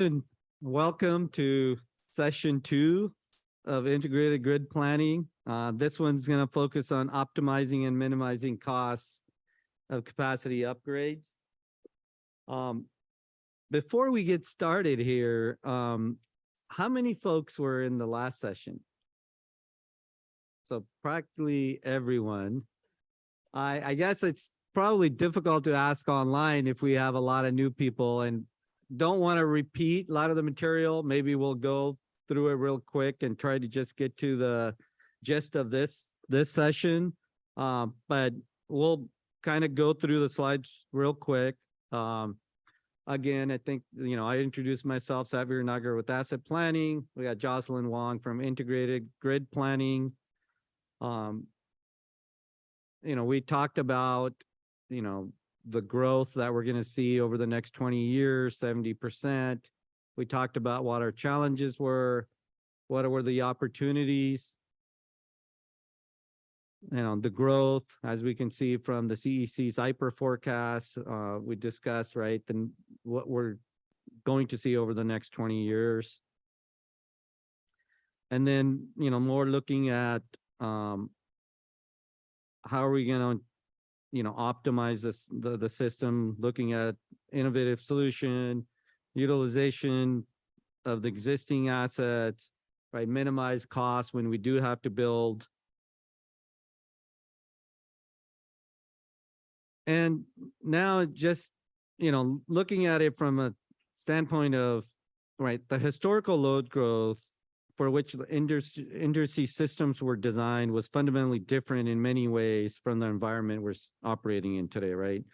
And welcome to session 2 of integrated grid planning. This one's going to focus on optimizing and minimizing costs of capacity upgrades. Before we get started here, how many folks were in the last session? So practically everyone. I guess it's probably difficult to ask online if we have a lot of new people and don't want to repeat a lot of the material. Maybe we'll go through it real quick and try to just get to the gist of this session. But we'll kind of go through the slides real quick. Again, I think, I introduced myself, Savir Nagar with asset planning. We got Jocelyn Wong from integrated grid planning. We talked about, the growth that we're going to see over the next 20 years, 70%. We talked about what our challenges were, what were the opportunities, the growth, as we can see from the CEC's hyper forecast. We discussed, right, what we're going to see over the next 20 years. And then, more looking at how are we going to optimize the system, looking at innovative solution, utilization of the existing assets, right? Minimize costs when we do have to build. And now just, looking at it from a standpoint of, right, the historical load growth for which the industry systems were designed was fundamentally different in many ways from the environment we're operating in today, right?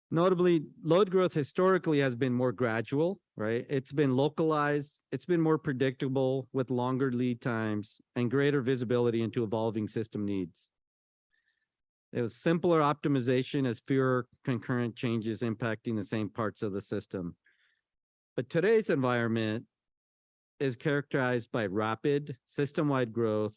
Notably, load growth historically has been more gradual, right? It's been localized, it's been more predictable with longer lead times and greater visibility into evolving system needs. It was simpler optimization as fewer concurrent changes impacting the same parts of the system. But today's environment is characterized by rapid system-wide growth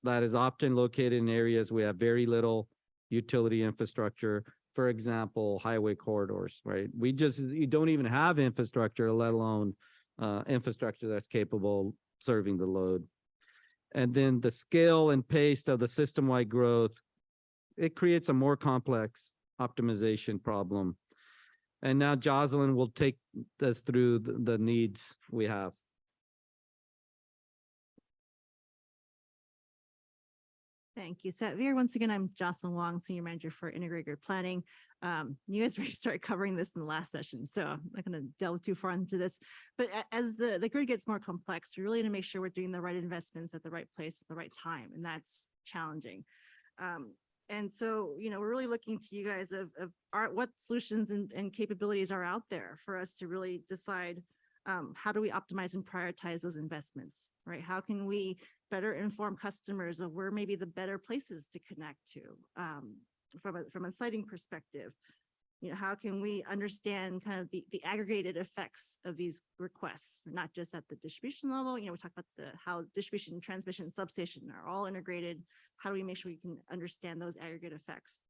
that is often located in areas we have very little utility infrastructure. For example, highway corridors, right? You don't even have infrastructure, let alone infrastructure that's capable of serving the load. And then the scale and pace of the system-wide growth, it creates a more complex optimization problem. And now Jocelyn will take us through the needs we have. Thank you, Savir. Once again, I'm Jocelyn Wong, Senior Manager for Integrated Grid Planning. You guys already started covering this in the last session, so I'm not going to delve too far into this. But as the grid gets more complex, we really need to make sure we're doing the right investments at the right place at the right time, and that's challenging. And so, we're really looking to you guys of what solutions and capabilities are out there for us to really decide how do we optimize and prioritize those investments, right? How can we better inform customers of where maybe the better places to connect to from a siting perspective? How can we understand kind of the aggregated effects of these requests, not just at the distribution level? We talk about how distribution, transmission, substation are all integrated. How do we make sure we can understand those aggregate effects?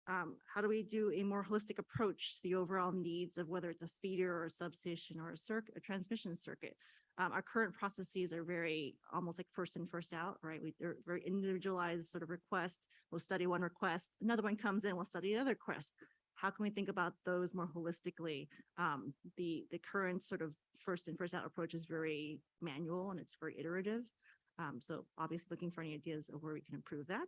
How do we do a more holistic approach to the overall needs of whether it's a feeder or a substation or a transmission circuit? Our current processes are very almost like first in, first out, right? They're very individualized sort of request. We'll study one request, another one comes in, we'll study the other request. How can we think about those more holistically? The current sort of first in, first out approach is very manual and it's very iterative. So obviously looking for any ideas of where we can improve that.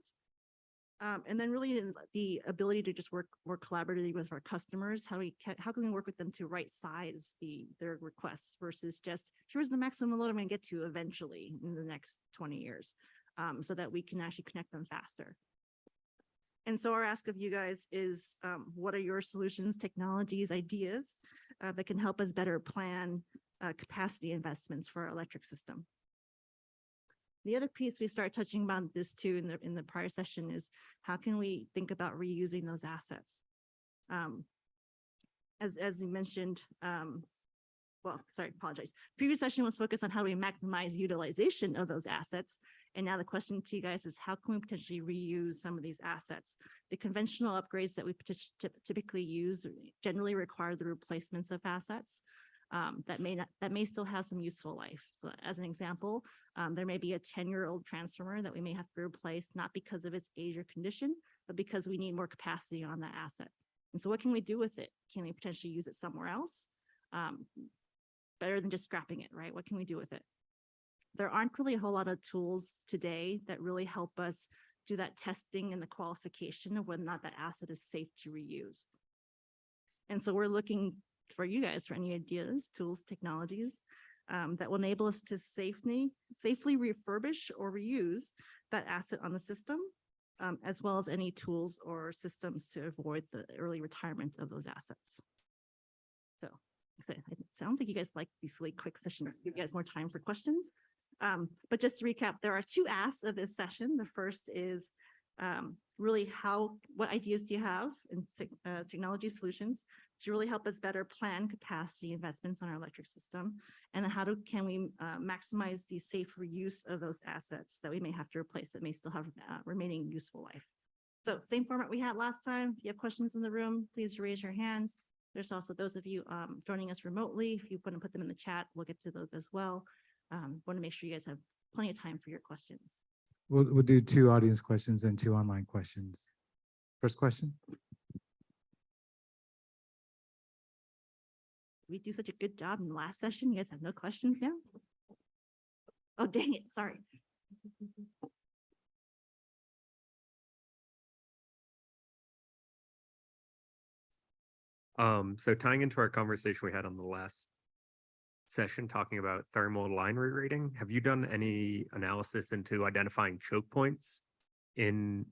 And then really the ability to just work more collaboratively with our customers. How can we work with them to right size their requests versus just here's the maximum load I'm going to get to eventually in the next 20 years, so that we can actually connect them faster. And so our ask of you guys is, what are your solutions, technologies, ideas that can help us better plan capacity investments for our electric system? The other piece we start touching on this too in the prior session is how can we think about reusing those assets? As you mentioned, previous session was focused on how we maximize utilization of those assets. And now the question to you guys is how can we potentially reuse some of these assets? The conventional upgrades that we typically use generally require the replacements of assets. that may still have some useful life. So as an example, there may be a 10-year-old transformer that we may have to replace, not because of its age or condition, but because we need more capacity on that asset. And so what can we do with it? Can we potentially use it somewhere else? Better than just scrapping it, right? What can we do with it? There aren't really a whole lot of tools today that really help us do that testing and the qualification of whether or not that asset is safe to reuse. And so we're looking for you guys for any ideas, tools, technologies that will enable us to safely refurbish or reuse that asset on the system, as well as any tools or systems to avoid the early retirement of those assets. So it sounds like you guys like these really quick sessions, give you guys more time for questions. But just to recap, there are two asks of this session. The first is really what ideas do you have in technology solutions to really help us better plan capacity investments on our electric system? And then can we maximize the safe reuse of those assets that we may have to replace that may still have remaining useful life? So same format we had last time. If you have questions in the room, please raise your hands. There's also those of you joining us remotely. If you want to put them in the chat, we'll get to those as well. Want to make sure you guys have plenty of time for your questions. We'll do 2 audience questions and 2 online questions. First question. We do such a good job in the last session. You guys have no questions now? Oh, dang it. Sorry. So tying into our conversation we had on the last session talking about thermal line re-rating, have you done any analysis into identifying choke points in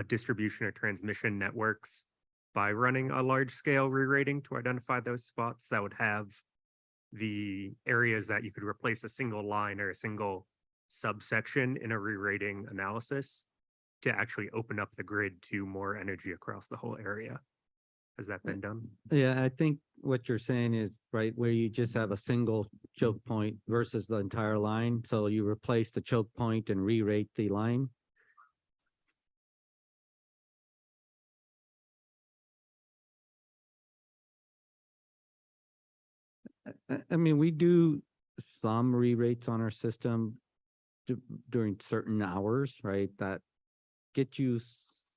distribution or transmission networks by running a large scale re-rating to identify those spots that would have the areas that you could replace a single line or a single subsection in a re-rating analysis to actually open up the grid to more energy across the whole area? Has that been done? Yeah, I think what you're saying is right where you just have a single choke point versus the entire line. So you replace the choke point and re-rate the line. I mean, we do some re-rates on our system during certain hours, right? That get you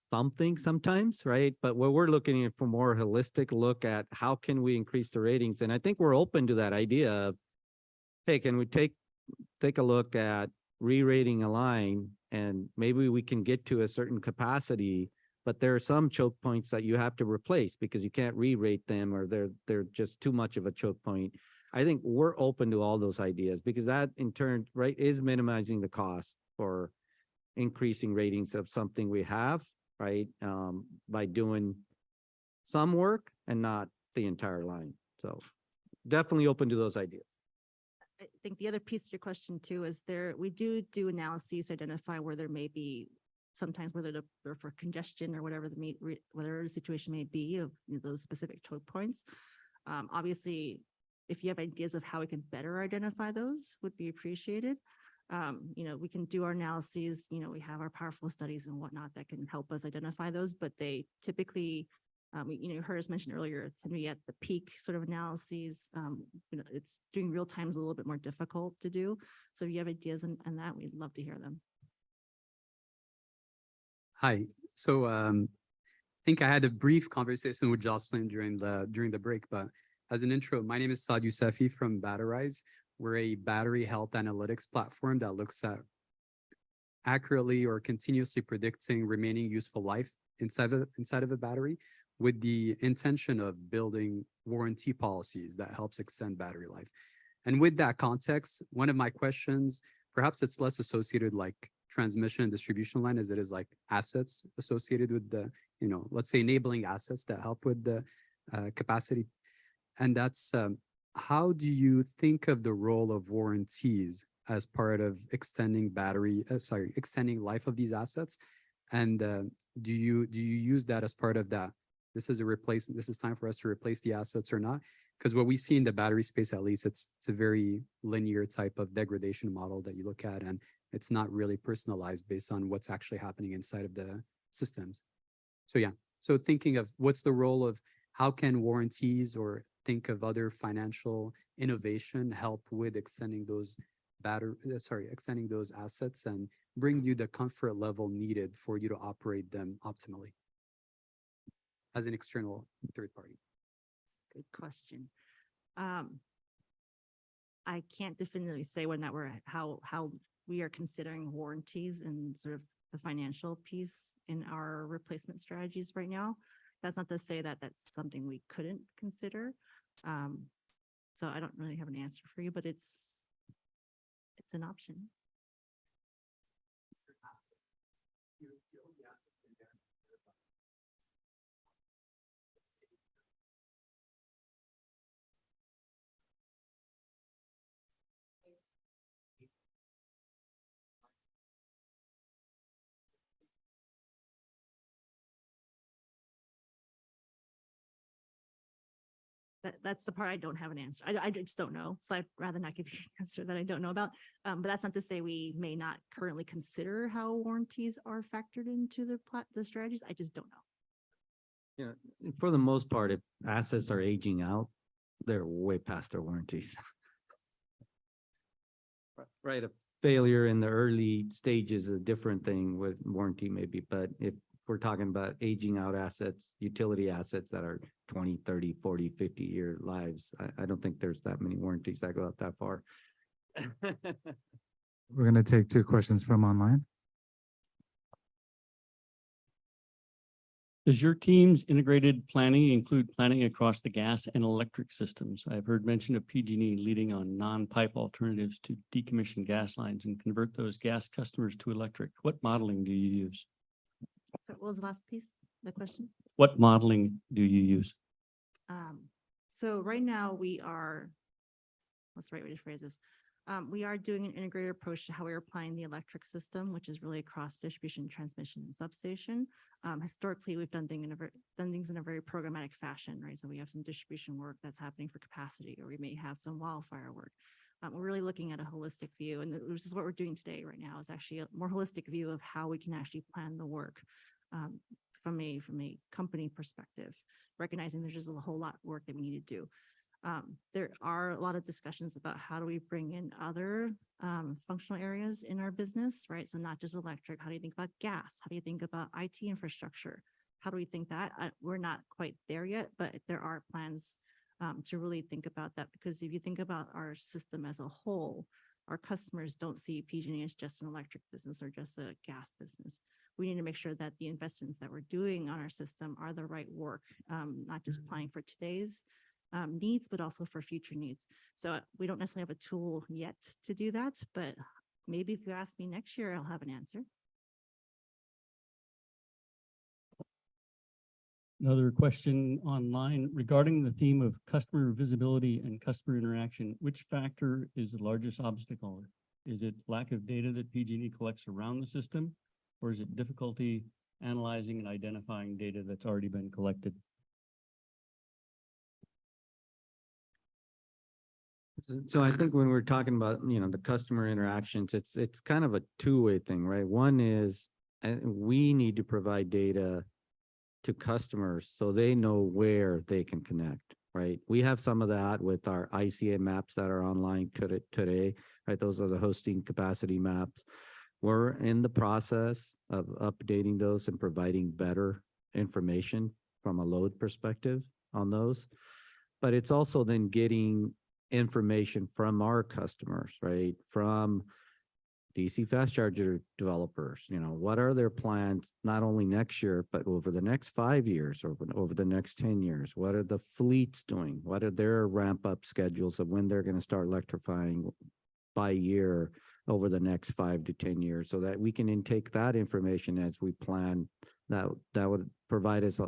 something sometimes, right? But what we're looking at for more holistic look at how can we increase the ratings? And I think we're open to that idea of, hey, can we take a look at re-rating a line and maybe we can get to a certain capacity, but there are some choke points that you have to replace because you can't re-rate them or they're just too much of a choke point. I think we're open to all those ideas because that in turn, right, is minimizing the cost for increasing ratings of something we have, right, by doing some work and not the entire line. So definitely open to those ideas. I think the other piece of your question too is we do analyses to identify where there may be sometimes whether for congestion or whatever the situation may be of those specific choke points. Obviously, if you have ideas of how we can better identify those, would be appreciated. We can do our analyses, we have our powerful studies and whatnot that can help us identify those, but they typically, you heard us mention earlier, it's going to be at the peak sort of analyses. It's doing real time is a little bit more difficult to do. So if you have ideas on that, we'd love to hear them. Hi. So I think I had a brief conversation with Jocelyn during the break, but as an intro, my name is Saad Yousefi from Batterize. We're a battery health analytics platform that looks at accurately or continuously predicting remaining useful life inside of a battery with the intention of building warranty policies that helps extend battery life. And with that context, one of my questions, perhaps it's less associated like transmission and distribution line as it is like assets associated with the, let's say enabling assets that help with the capacity. And that's how do you think of the role of warranties as part of extending extending life of these assets? And do you use that as part of that? This is a replacement. This is time for us to replace the assets or not? Because what we see in the battery space, at least, it's a very linear type of degradation model that you look at, and it's not really personalized based on what's actually happening inside of the systems. So yeah, so thinking of what's the role of how can warranties or think of other financial innovation, help with extending those extending those assets and bring you the comfort level needed for you to operate them optimally as an external third party. Good question. I can't definitively say when that we're, how we are considering warranties and sort of the financial piece in our replacement strategies right now. That's not to say that that's something we couldn't consider. So I don't really have an answer for you, but it's an option. That's the part I don't have an answer. I just don't know. So I'd rather not give you an answer that I don't know about. But that's not to say we may not currently consider how warranties are factored into the strategies. I just don't know. Yeah, for the most part, if assets are aging out, they're way past their warranties. Right, a failure in the early stages is a different thing with warranty maybe, but if we're talking about aging out assets, utility assets that are 20, 30, 40, 50-year lives, I don't think there's that many warranties that go out that far. We're going to take 2 questions from online. Does your team's integrated planning include planning across the gas and electric systems? I've heard mention of PG&E leading on non-pipe alternatives to decommission gas lines and convert those gas customers to electric. What modeling do you use? So what was the last piece, the question? What modeling do you use? So right now we are, what's the right way to phrase this? We are doing an integrated approach to how we are applying the electric system, which is really across distribution, transmission, and substation. Historically, we've done things in a very programmatic fashion, right? So we have some distribution work that's happening for capacity, or we may have some wildfire work. We're really looking at a holistic view, and this is what we're doing today right now, is actually a more holistic view of how we can actually plan the work from a company perspective, recognizing there's just a whole lot of work that we need to do. There are a lot of discussions about how do we bring in other functional areas in our business, right? So not just electric. How do you think about gas? How do you think about IT infrastructure? How do we think that? We're not quite there yet, but there are plans to really think about that, because if you think about our system as a whole, our customers don't see PG&E as just an electric business or just a gas business. We need to make sure that the investments that we're doing on our system are the right work, not just applying for today's needs, but also for future needs. So we don't necessarily have a tool yet to do that, but maybe if you ask me next year, I'll have an answer. Another question online regarding the theme of customer visibility and customer interaction. Which factor is the largest obstacle? Is it lack of data that PG&E collects around the system, or is it difficulty analyzing and identifying data that's already been collected? So I think when we're talking about, the customer interactions, it's kind of a two-way thing, right? One is we need to provide data to customers so they know where they can connect, right? We have some of that with our ICA maps that are online today, right? Those are the hosting capacity maps. We're in the process of updating those and providing better information from a load perspective on those. But it's also then getting information from our customers, right? From DC fast charger developers, what are their plans, not only next year, but over the next 5 years or over the next 10 years? What are the fleets doing? What are their ramp up schedules of when they're going to start electrifying by year over the next 5 to 10 years, so that we can intake that information as we plan? That would provide us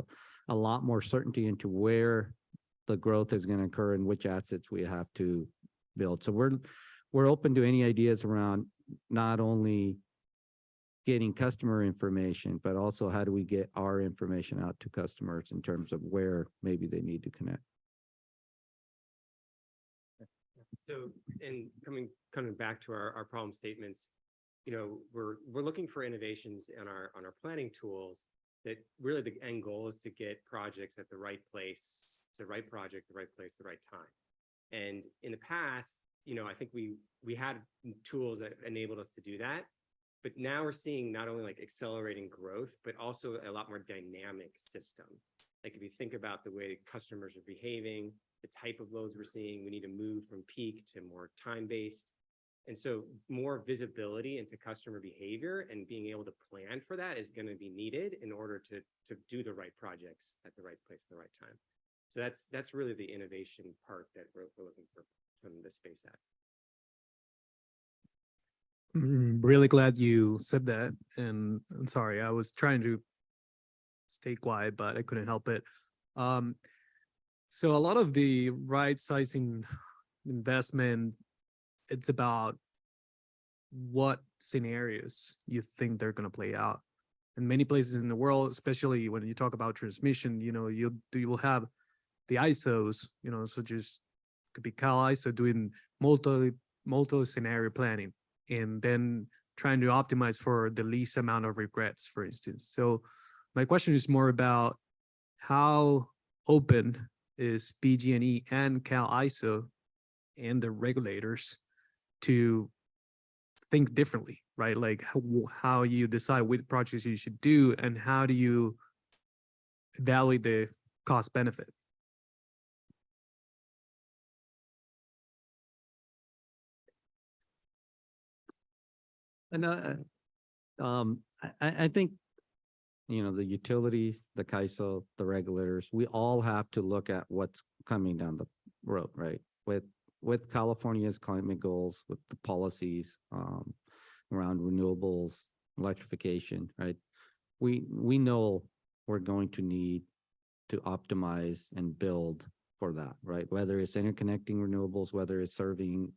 a lot more certainty into where the growth is going to occur and which assets we have to build. So we're open to any ideas around not only getting customer information, but also how do we get our information out to customers in terms of where maybe they need to connect. So, and coming back to our problem statements, we're looking for innovations on our planning tools that really the end goal is to get projects at the right place It's the right project, the right place, the right time. And in the past, I think we had tools that enabled us to do that. But now we're seeing not only like accelerating growth, but also a lot more dynamic system. Like if you think about the way customers are behaving, the type of loads we're seeing, we need to move from peak to more time-based. And so more visibility into customer behavior and being able to plan for that is going to be needed in order to do the right projects at the right place at the right time. So that's really the innovation part that we're looking for from the Space Act. Really glad you said that. And I'm sorry, I was trying to stay quiet, but I couldn't help it. So a lot of the right sizing investment, it's about what scenarios you think they're going to play out. In many places in the world, especially when you talk about transmission, you will have the ISOs, so just could be Cal ISO doing multi scenario planning and then trying to optimize for the least amount of regrets, for instance. So my question is more about how open is PG&E and Cal ISO and the regulators to think differently, right? Like how you decide which projects you should do and how do you evaluate the cost benefit? And I think, the utilities, the CAISO, the regulators, we all have to look at what's coming down the road, right? With California's climate goals, with the policies around renewables, electrification, right? We know we're going to need to optimize and build for that, right? Whether it's interconnecting renewables, whether it's serving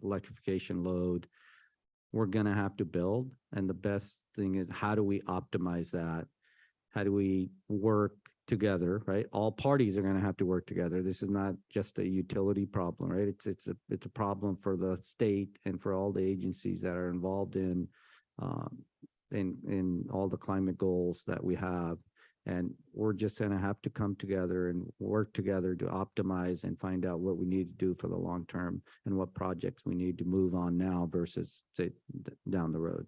electrification load, we're going to have to build. And the best thing is, how do we optimize that? How do we work together, right? All parties are going to have to work together. This is not just a utility problem, right? It's a problem for the state and for all the agencies that are involved in all the climate goals that we have. And we're just going to have to come together and work together to optimize and find out what we need to do for the long term and what projects we need to move on now versus say down the road.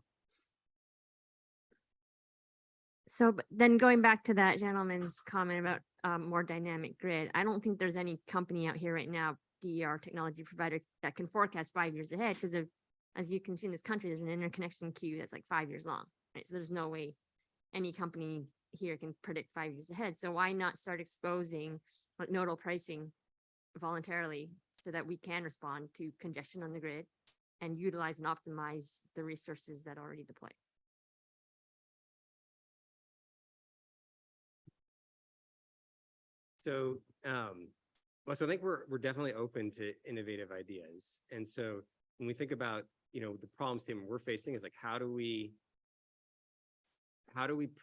So then going back to that gentleman's comment about more dynamic grid, I don't think there's any company out here right now, DER technology provider, that can forecast 5 years ahead because of, as you can see in this country, there's an interconnection queue that's like 5 years long, right? So there's no way any company here can predict 5 years ahead. So why not start exposing nodal pricing voluntarily so that we can respond to congestion on the grid and utilize and optimize the resources that are already deployed? So, so I think we're definitely open to innovative ideas. And so when we think about, the problem statement we're facing is like, how do we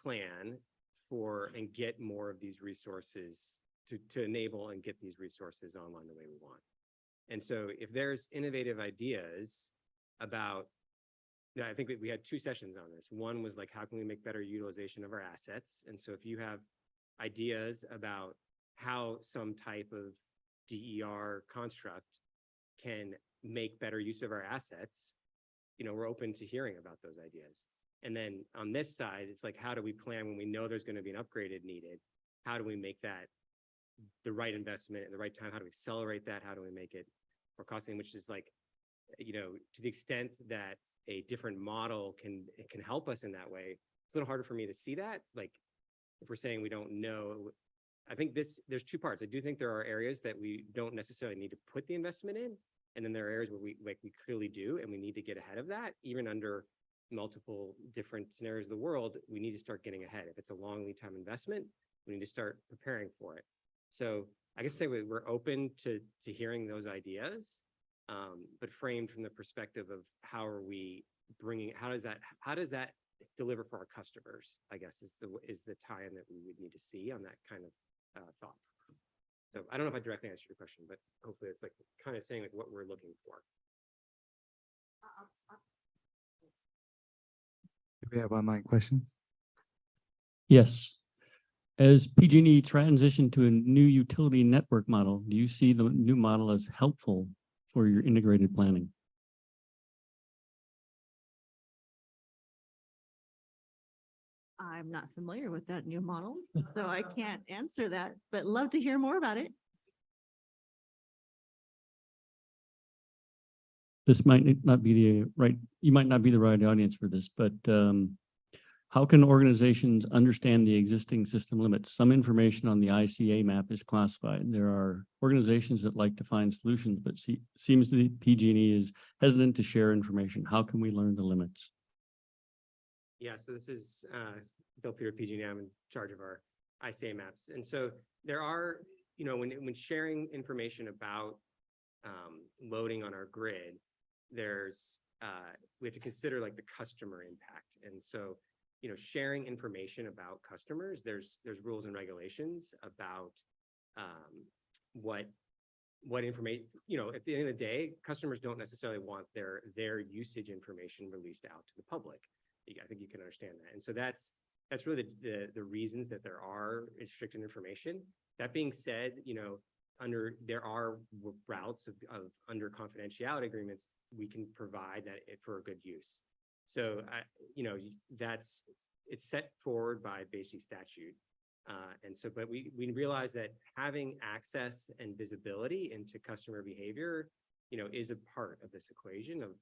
plan for and get more of these resources to enable and get these resources online the way we want? And so if there's innovative ideas about, I think we had 2 sessions on this. One was like, how can we make better utilization of our assets? And so if you have ideas about how some type of DER construct can make better use of our assets, we're open to hearing about those ideas. And then on this side, it's like, how do we plan when we know there's going to be an upgraded needed? How do we make that the right investment at the right time? How do we accelerate that? How do we make it more costing? Which is like, to the extent that a different model can help us in that way, it's a little harder for me to see that. Like, if we're saying we don't know, I think there's 2 parts. I do think there are areas that we don't necessarily need to put the investment in. And then there are areas where we clearly do, and we need to get ahead of that. Even under multiple different scenarios of the world, we need to start getting ahead. If it's a long lead time investment, we need to start preparing for it. So I guess say we're open to hearing those ideas, but framed from the perspective of how does that deliver for our customers, I guess is the tie-in that we would need to see on that kind of thought. So I don't know if I directly answered your question, but hopefully it's like kind of saying like what we're looking for. Do we have online questions? Yes. As PG&E transition to a new utility network model, do you see the new model as helpful for your integrated planning? I'm not familiar with that new model, so I can't answer that, but love to hear more about it. This might not be the right, you might not be the right audience for this, but how can organizations understand the existing system limits? Some information on the ICA map is classified. There are organizations that like to find solutions, but seems that PG&E is hesitant to share information. How can we learn the limits? Yeah, so this is Bill Peter, PG&E. I'm in charge of our ICA maps. And so there are, when sharing information about loading on our grid, we have to consider like the customer impact. And so, sharing information about customers, there's rules and regulations about what information, at the end of the day, customers don't necessarily want their usage information released out to the public. I think you can understand that. And so that's really the reasons that there are restricted information. That being said, there are routes of under confidentiality agreements, we can provide that for a good use. So, it's set forward by basic statute. And so, but we realize that having access and visibility into customer behavior, is a part of this equation of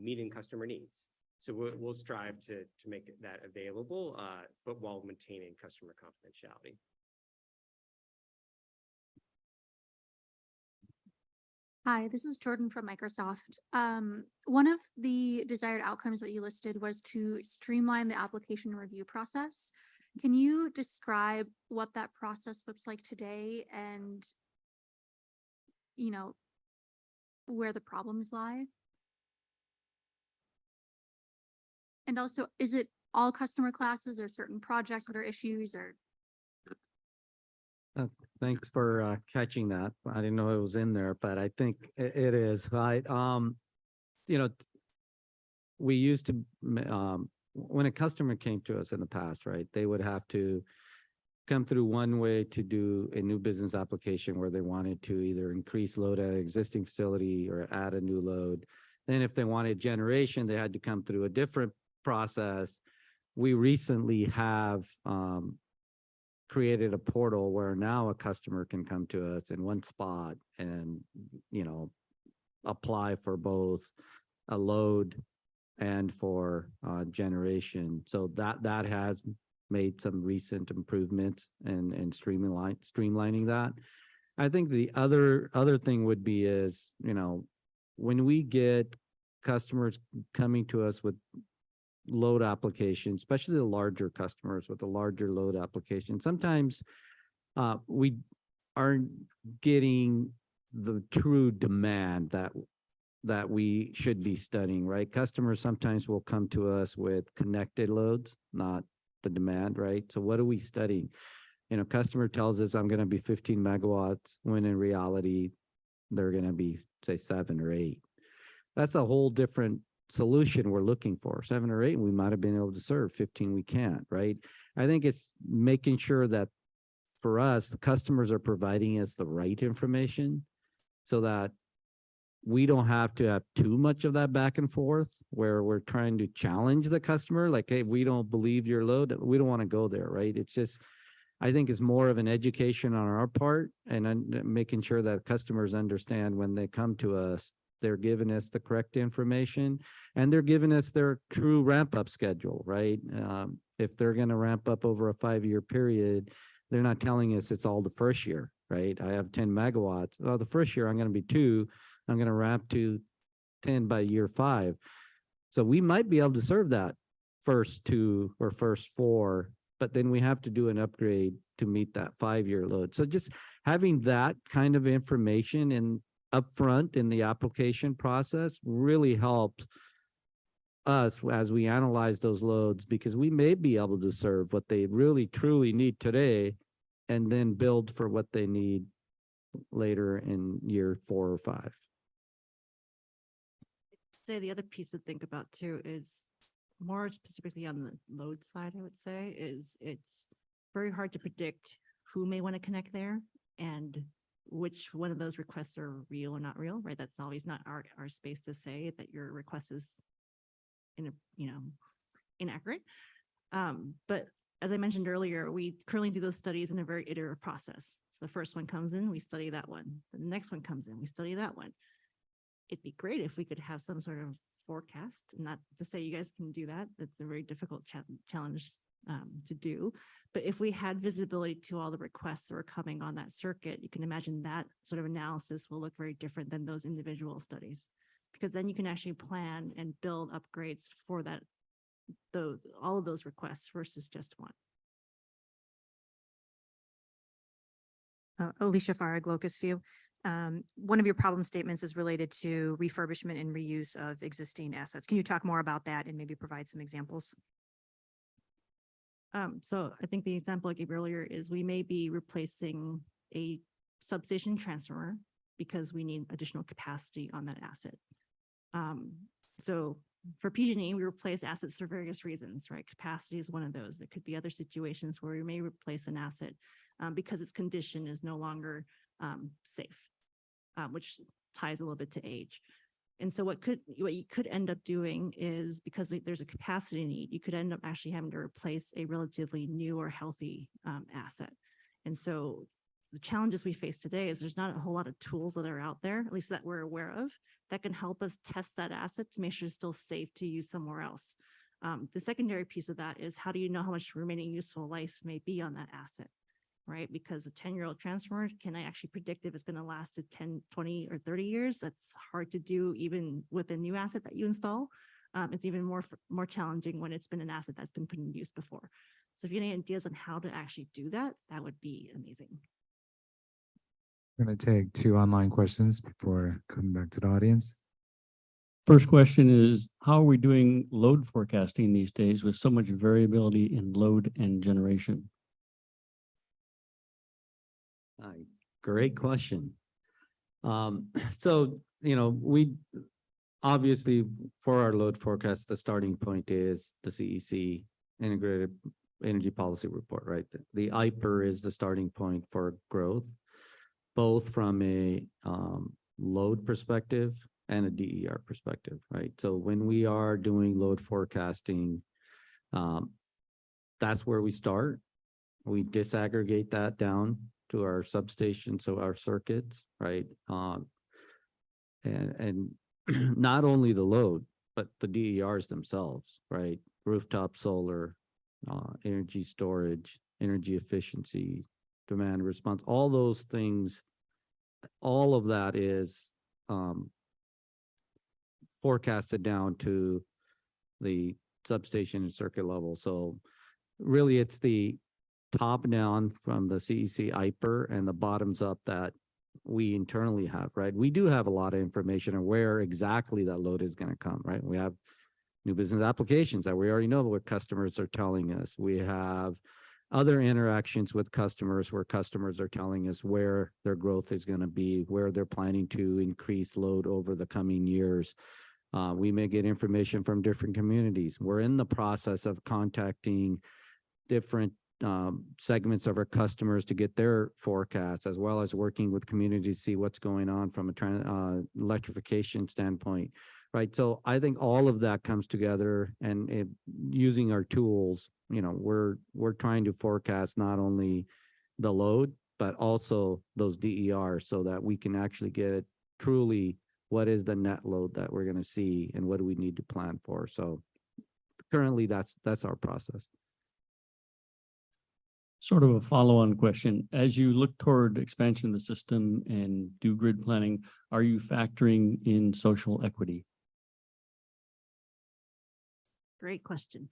meeting customer needs. So we'll strive to make that available, but while maintaining customer confidentiality. Hi, this is Jordan from Microsoft. One of the desired outcomes that you listed was to streamline the application review process. Can you describe what that process looks like today and, where the problems lie? And also, is it all customer classes or certain projects that are issues or? Thanks for catching that. I didn't know it was in there, but I think it is, right? We used to, when a customer came to us in the past, right, they would have to come through one way to do a new business application where they wanted to either increase load at an existing facility or add a new load. Then if they wanted generation, they had to come through a different process. We recently have created a portal where now a customer can come to us in one spot and, apply for both a load and for generation. So that has made some recent improvements and streamlining that. I think the other thing would be is, when we get customers coming to us with load application, especially the larger customers with a larger load application, sometimes we aren't getting the true demand that we should be studying, right? Customers sometimes will come to us with connected loads, not the demand, right? So what are we studying? Customer tells us I'm going to be 15 megawatts when in reality they're going to be, say, 7 or 8. That's a whole different solution we're looking for. 7 or 8 we might have been able to serve, 15 we can't, right? I think it's making sure that for us, the customers are providing us the right information so that we don't have to have too much of that back and forth where we're trying to challenge the customer. Like, hey, we don't believe your load. We don't want to go there, right? It's just, I think it's more of an education on our part and making sure that customers understand when they come to us, they're giving us the correct information and they're giving us their true ramp up schedule, right? If they're going to ramp up over a 5-year period, they're not telling us it's all the first year, right? I have 10 megawatts. Oh, the first year I'm going to be 2. I'm going to ramp to 10 by year 5. So we might be able to serve that first 2 or first 4, but then we have to do an upgrade to meet that 5-year load. So just having that kind of information in upfront in the application process really helps us as we analyze those loads, because we may be able to serve what they really truly need today and then build for what they need later in year 4 or 5. Say the other piece to think about too is more specifically on the load side, I would say, is it's very hard to predict who may want to connect there and which one of those requests are real or not real, right? That's always not our space to say that your request is inaccurate. But as I mentioned earlier, we currently do those studies in a very iterative process. So the first one comes in, we study that one. The next one comes in, we study that one. It'd be great if we could have some sort of forecast, not to say you guys can do that. That's a very difficult challenge to do. But if we had visibility to all the requests that were coming on that circuit, you can imagine that sort of analysis will look very different than those individual studies, because then you can actually plan and build upgrades for that, all of those requests versus just one. Alicia Farag, Locust View. One of your problem statements is related to refurbishment and reuse of existing assets. Can you talk more about that and maybe provide some examples? So I think the example I gave earlier is we may be replacing a substation transformer because we need additional capacity on that asset. So for PG&E, we replace assets for various reasons, right? Capacity is one of those. There could be other situations where we may replace an asset because its condition is no longer safe, which ties a little bit to age. And so what you could end up doing is, because there's a capacity need, you could end up actually having to replace a relatively new or healthy asset. And so the challenges we face today is there's not a whole lot of tools that are out there, at least that we're aware of, that can help us test that asset to make sure it's still safe to use somewhere else. The secondary piece of that is, how do you know how much remaining useful life may be on that asset? Right? Because a 10-year-old transformer, can I actually predict if it's going to last to 10, 20, or 30 years? That's hard to do even with a new asset that you install. It's even more challenging when it's been an asset that's been put in use before. So if you have any ideas on how to actually do that, that would be amazing. I'm going to take 2 online questions before coming back to the audience. First question is, how are we doing load forecasting these days with so much variability in load and generation? Great question. So, we obviously, for our load forecast, the starting point is the CEC, Integrated Energy Policy Report, right? The IPER is the starting point for growth, both from a load perspective and a DER perspective, right? So when we are doing load forecasting, that's where we start. We disaggregate that down to our substations, so our circuits, right? And not only the load, but the DERs themselves, right? Rooftop solar, energy storage, energy efficiency, demand response, all those things, all of that is forecasted down to the substation and circuit level. So really it's the top down from the CEC IPER and the bottoms up that we internally have, right? We do have a lot of information on where exactly that load is going to come, right? We have new business applications that we already know what customers are telling us. We have other interactions with customers where customers are telling us where their growth is going to be, where they're planning to increase load over the coming years. We may get information from different communities. We're in the process of contacting different segments of our customers to get their forecasts, as well as working with communities to see what's going on from a electrification standpoint, right? So I think all of that comes together, and using our tools, we're trying to forecast not only the load, but also those DERs, so that we can actually get truly what is the net load that we're going to see and what do we need to plan for. So currently that's our process. Sort of a follow-on question. As you look toward expansion of the system and do grid planning, are you factoring in social equity? Great question.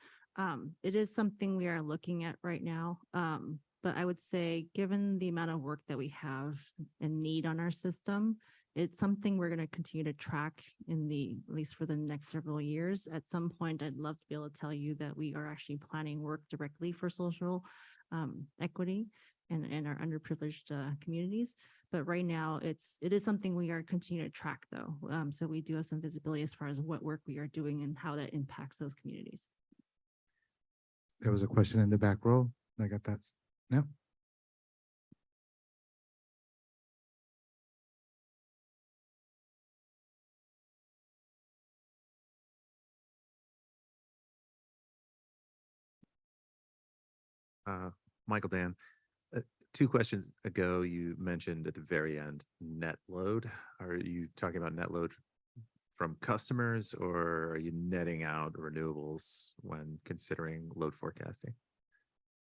It is something we are looking at right now. But I would say, given the amount of work that we have and need on our system, it's something we're going to continue to track at least for the next several years. At some point, I'd love to be able to tell you that we are actually planning work directly for social equity. and our underprivileged communities. But right now, it is something we are continuing to track though. So we do have some visibility as far as what work we are doing and how that impacts those communities. There was a question in the back row. I got that. No. Michael Dan, two questions ago, you mentioned at the very end, net load. Are you talking about net load from customers, or are you netting out renewables when considering load forecasting?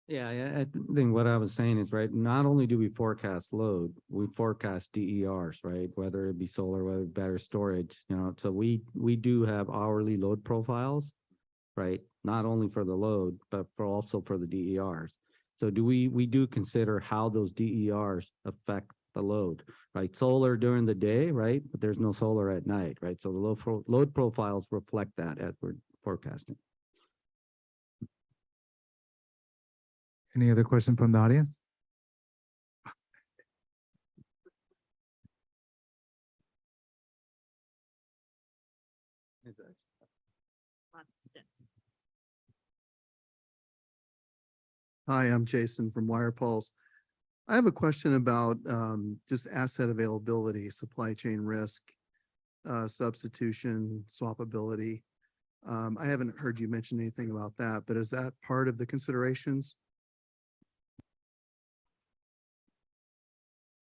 Yeah, I think what I was saying is, right, not only do we forecast load, we forecast DERs, right? Whether it be solar, whether it be battery storage, so we do have hourly load profiles, right? Not only for the load, but also for the DERs. So we do consider how those DERs affect the load, right? Solar during the day, right? But there's no solar at night, right? So the load profiles reflect that as we're forecasting. Any other question from the audience? Hi, I'm Jason from Wire Pulse. I have a question about just asset availability, supply chain risk, substitution, swappability. I haven't heard you mention anything about that, but is that part of the considerations?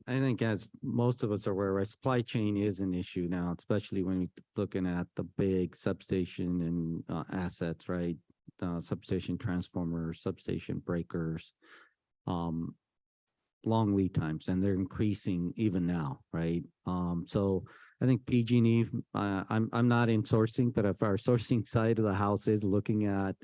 I think as most of us are aware, right, supply chain is an issue now, especially when we're looking at the big substation and assets, right? Substation transformers, substation breakers, long lead times, and they're increasing even now, right? So I think PG&E, I'm not in sourcing, but if our sourcing side of the house is looking at,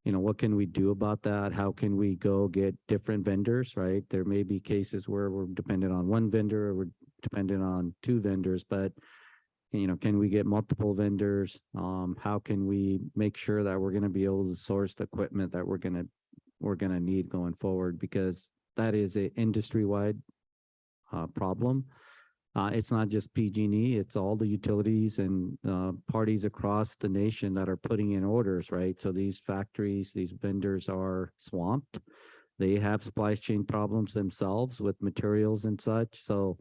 what can we do about that? How can we go get different vendors, right? There may be cases where we're dependent on one vendor or we're dependent on two vendors, but can we get multiple vendors? How can we make sure that we're going to be able to source the equipment that we're going to need going forward? Because that is an industry-wide problem. It's not just PG&E, it's all the utilities and parties across the nation that are putting in orders, right? So these factories, these vendors are swamped. They have supply chain problems themselves with materials and such. So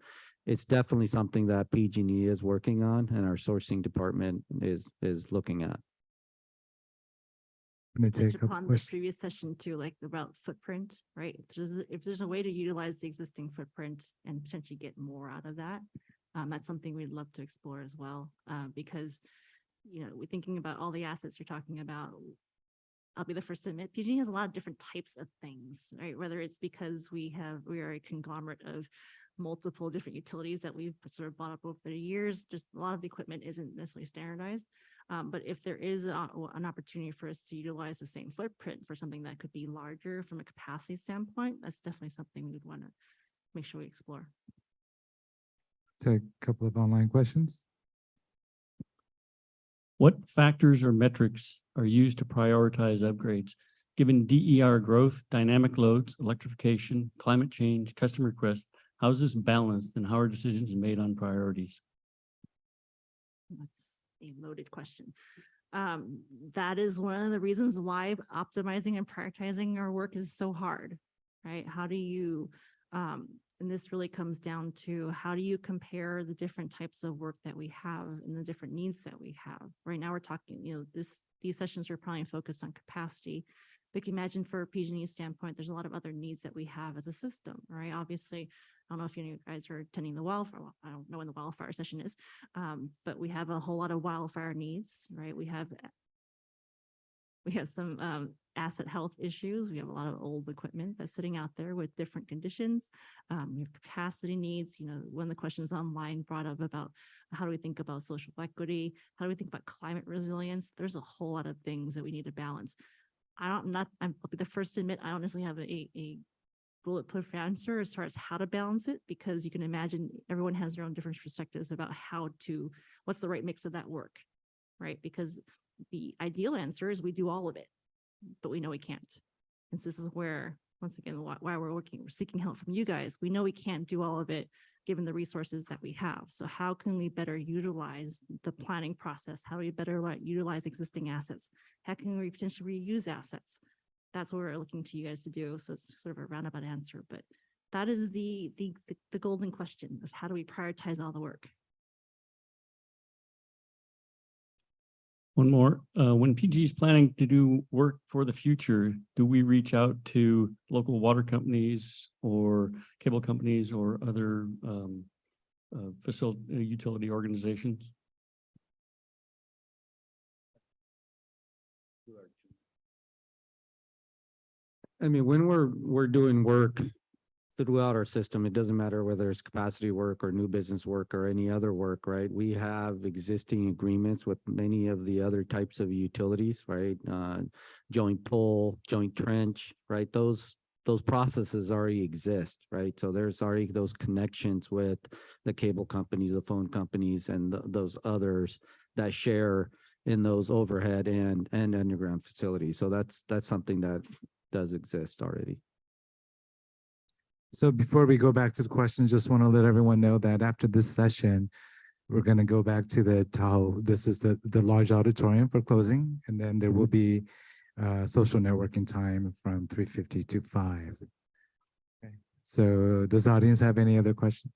it's definitely something that PG&E is working on and our sourcing department is looking at. I'm gonna Touch take a upon the question. previous session too, like about footprint, right? If there's a way to utilize the existing footprint and potentially get more out of that, that's something we'd love to explore as well. Because, we're thinking about all the assets you're talking about. I'll be the first to admit, PG&E has a lot of different types of things, right? Whether it's because we are a conglomerate of multiple different utilities that we've sort of bought up over the years, just a lot of the equipment isn't necessarily standardized. But if there is an opportunity for us to utilize the same footprint for something that could be larger from a capacity standpoint, that's definitely something we'd want to make sure we explore. Take a couple of online questions. What factors or metrics are used to prioritize upgrades? Given DER growth, dynamic loads, electrification, climate change, customer requests, how is this balanced and how are decisions made on priorities? That's a loaded question. That is one of the reasons why optimizing and prioritizing our work is so hard, right? How do you, and this really comes down to how do you compare the different types of work that we have and the different needs that we have? Right now we're talking, these sessions are probably focused on capacity. But you can imagine for a PG&E standpoint, there's a lot of other needs that we have as a system, right? Obviously, I don't know if you guys are attending the wildfire. Well, I don't know when the wildfire session is, but we have a whole lot of wildfire needs, right? We have some asset health issues. We have a lot of old equipment that's sitting out there with different conditions. We have capacity needs. One of the questions online brought up about how do we think about social equity? How do we think about climate resilience? There's a whole lot of things that we need to balance. I'll be the first to admit, I don't necessarily have a bulletproof answer as far as how to balance it, because you can imagine everyone has their own different perspectives about what's the right mix of that work, right? Because the ideal answer is we do all of it, but we know we can't. And so this is where once again, why we're seeking help from you guys. We know we can't do all of it given the resources that we have. So how can we better utilize the planning process? How do we better utilize existing assets? How can we potentially reuse assets? That's what we're looking to you guys to do. So it's sort of a roundabout answer, but that is the golden question of how do we prioritize all the work? One more, when PG is planning to do work for the future, do we reach out to local water companies or cable companies or other utility organizations? I mean, when we're doing work throughout our system, it doesn't matter whether it's capacity work or new business work or any other work, right? We have existing agreements with many of the other types of utilities, right? Joint pole, joint trench, right? Those processes already exist, right? So there's already those connections with the cable companies, the phone companies, and those others that share in those overhead and underground facilities. So that's something that does exist already. So before we go back to the questions, just want to let everyone know that after this session, we're going to go back to the Tahoe. This is the large auditorium for closing, and then there will be social networking time from 3:50 to 5. Okay. So does the audience have any other questions?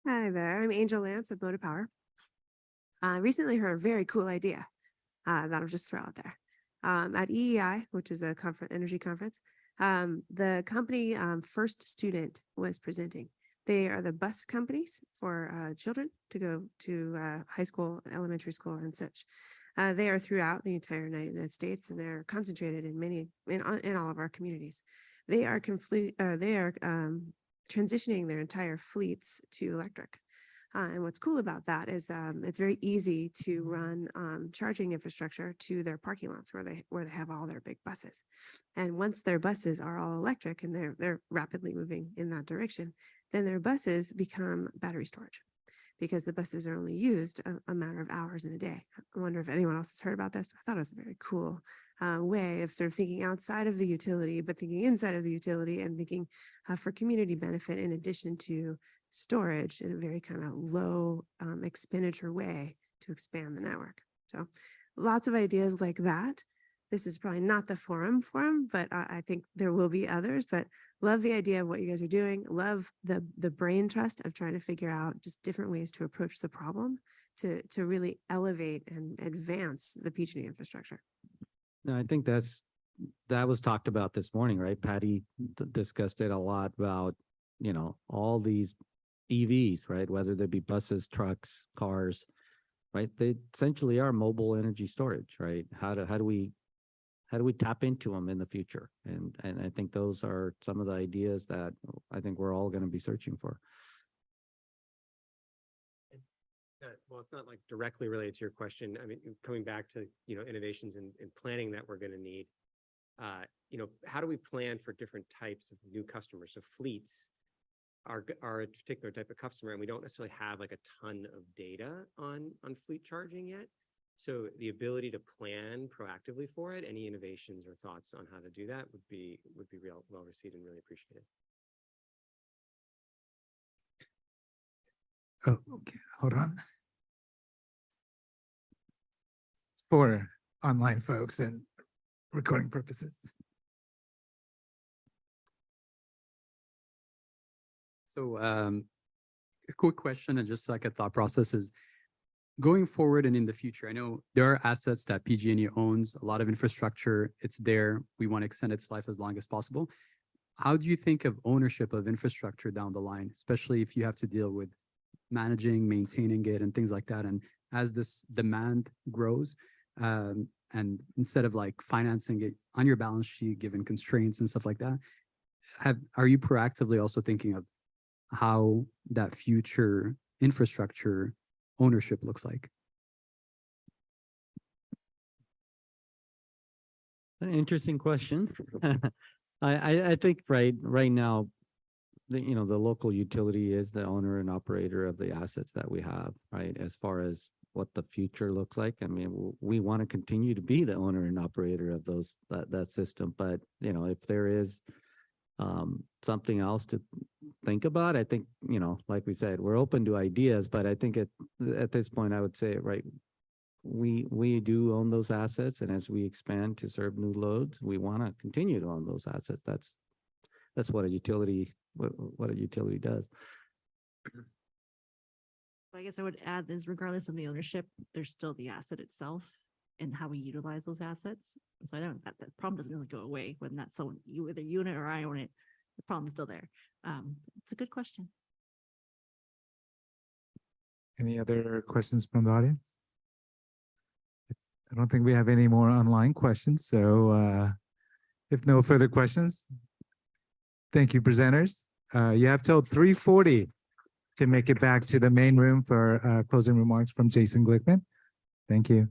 Hi there, I'm Angel Lance with Motive Power. I recently heard a very cool idea that I'll just throw out there. At EEI, which is a energy conference, the company First Student was presenting. They are the bus companies for children to go to high school, elementary school, and such. They are throughout the entire United States, and they're concentrated in all of our communities. They are transitioning their entire fleets to electric. And what's cool about that is it's very easy to run charging infrastructure to their parking lots where they have all their big buses. And once their buses are all electric and they're rapidly moving in that direction, then their buses become battery storage, because the buses are only used a matter of hours in a day. I wonder if anyone else has heard about this. I thought it was a very cool way of sort of thinking outside of the utility, but thinking inside of the utility and thinking for community benefit in addition to storage in a very kind of low expenditure way to expand the network. So lots of ideas like that. This is probably not the forum, but I think there will be others, but love the idea of what you guys are doing. Love the brain trust of trying to figure out just different ways to approach the problem to really elevate and advance the PG&E infrastructure. No, I think that was talked about this morning, right? Patty discussed it a lot about, all these EVs, right? Whether they be buses, trucks, cars, right? They essentially are mobile energy storage, right? How do we tap into them in the future? And I think those are some of the ideas that I think we're all going to be searching for. Well, it's not like directly related to your question. I mean, coming back to, innovations in planning that we're going to need, how do we plan for different types of new customers? So fleets are a particular type of customer, and we don't necessarily have like a ton of data on fleet charging yet. So the ability to plan proactively for it, any innovations or thoughts on how to do that would be real well received and really appreciated. Oh, okay, hold on. For online folks and recording purposes. So a quick question and just like a thought process is going forward and in the future. I know there are assets that PG&E owns, a lot of infrastructure. It's there. We want to extend its life as long as possible. How do you think of ownership of infrastructure down the line, especially if you have to deal with managing, maintaining it and things like that? And as this demand grows, and instead of like financing it on your balance sheet, given constraints and stuff like that, are you proactively also thinking of how that future infrastructure ownership looks like? An interesting question. I think right now, the local utility is the owner and operator of the assets that we have, right? As far as what the future looks like. I mean, we want to continue to be the owner and operator of that system, but if there is something else to think about, I think, like we said, we're open to ideas, but I think at this point, I would say, right, we do own those assets, and as we expand to serve new loads, we want to continue to own those assets. That's what a utility does. I guess I would add is regardless of the ownership, there's still the asset itself and how we utilize those assets. So I don't, that problem doesn't really go away when that's someone, either you own it or I own it, the problem's still there. It's a good question. Any other questions from the audience? I don't think we have any more online questions. So if no further questions, thank you, presenters. You have till 3:40 to make it back to the main room for closing remarks from Jason Glickman. Thank you.